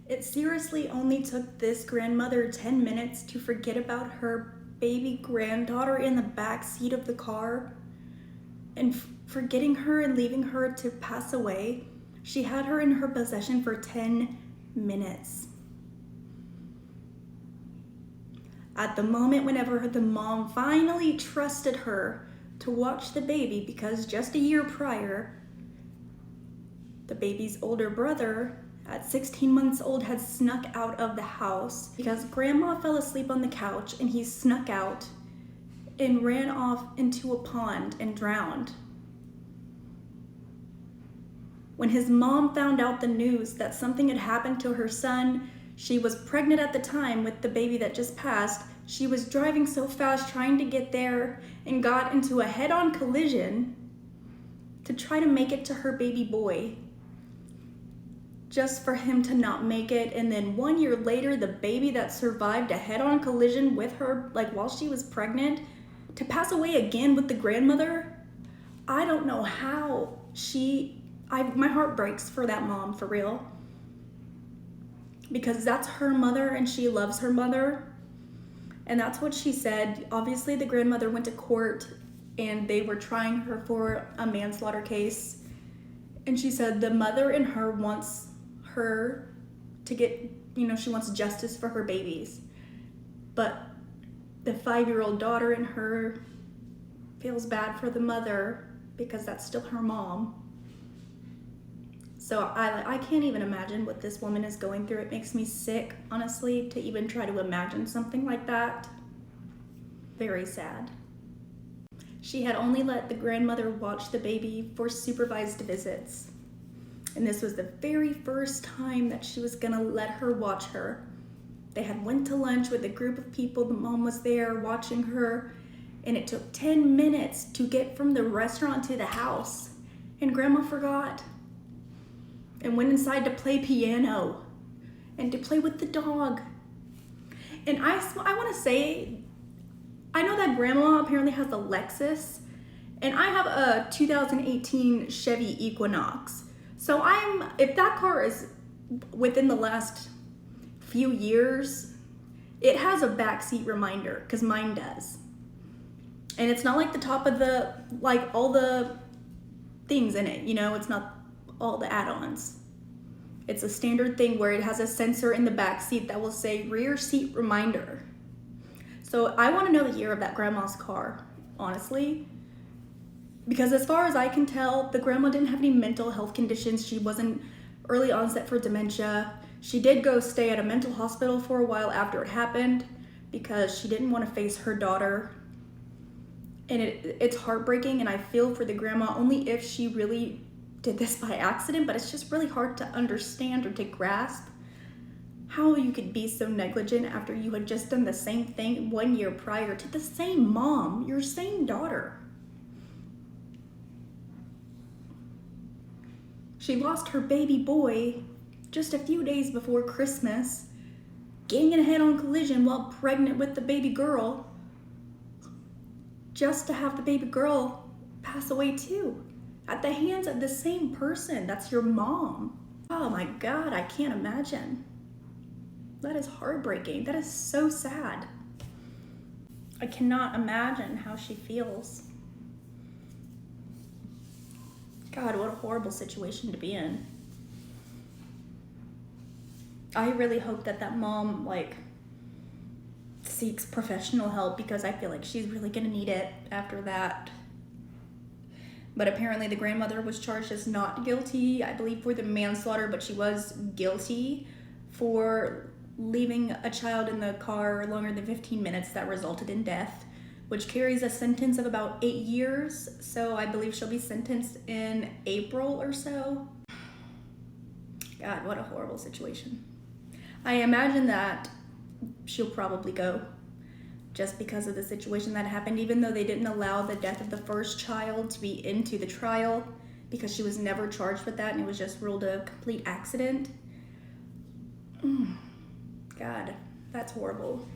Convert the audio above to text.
It seriously only took this grandmother 10 minutes to forget about her baby granddaughter in the back seat of the car, and forgetting her and leaving her to pass away. She had her in her possession for 10 minutes. At the moment whenever the mom finally trusted her to watch the baby, because just a year prior, the baby's older brother at 16 months old had snuck out of the house because grandma fell asleep on the couch, and he snuck out and ran off into a pond and drowned. When his mom found out the news that something had happened to her son, she was pregnant at the time with the baby that just passed. She was driving so fast trying to get there and got into a head-on collision to try to make it to her baby boy, just for him to not make it. And then 1 year later, the baby that survived a head-on collision with her, like while she was pregnant, to pass away again with the grandmother. I don't know how my heart breaks for that mom, for real. Because that's her mother and she loves her mother. And that's what she said. Obviously, the grandmother went to court and they were trying her for a manslaughter case. And she said the mother in her wants her to get, she wants justice for her babies. But the 5-year-old daughter in her feels bad for the mother because that's still her mom. So I can't even imagine what this woman is going through. It makes me sick, honestly, to even try to imagine something like that. Very sad. She had only let the grandmother watch the baby for supervised visits. And this was the very first time that she was gonna let her watch her. They had went to lunch with a group of people. The mom was there watching her, and it took 10 minutes to get from the restaurant to the house. And grandma forgot and went inside to play piano and to play with the dog. And I want to say, I know that grandma apparently has a Lexus, and I have a 2018 Chevy Equinox. So if that car is within the last few years, it has a backseat reminder, because mine does. And it's not like the top of all the things in it, it's not all the add-ons. It's a standard thing where it has a sensor in the back seat that will say rear seat reminder. So I want to know the year of that grandma's car, honestly, because as far as I can tell, the grandma didn't have any mental health conditions. She wasn't early onset for dementia. She did go stay at a mental hospital for a while after it happened because she didn't want to face her daughter. And it's heartbreaking, and I feel for the grandma only if she really did this by accident, but it's just really hard to understand or to grasp how you could be so negligent after you had just done the same thing 1 year prior to the same mom, your same daughter. She lost her baby boy just a few days before Christmas, getting in a head-on collision while pregnant with the baby girl, just to have the baby girl pass away too, at the hands of the same person. That's your mom. Oh my God, I can't imagine. That is heartbreaking. That is so sad. I cannot imagine how she feels. God, what a horrible situation to be in. I really hope that mom seeks professional help, because I feel like she's really gonna need it after that. But apparently the grandmother was charged as not guilty, I believe, for the manslaughter, but she was guilty for leaving a child in the car longer than 15 minutes that resulted in death, which carries a sentence of about 8 years. So I believe she'll be sentenced in April or so. God, what a horrible situation. I imagine that she'll probably go, just because of the situation that happened, even though they didn't allow the death of the first child to be into the trial, because she was never charged with that and it was just ruled a complete accident. God, that's horrible.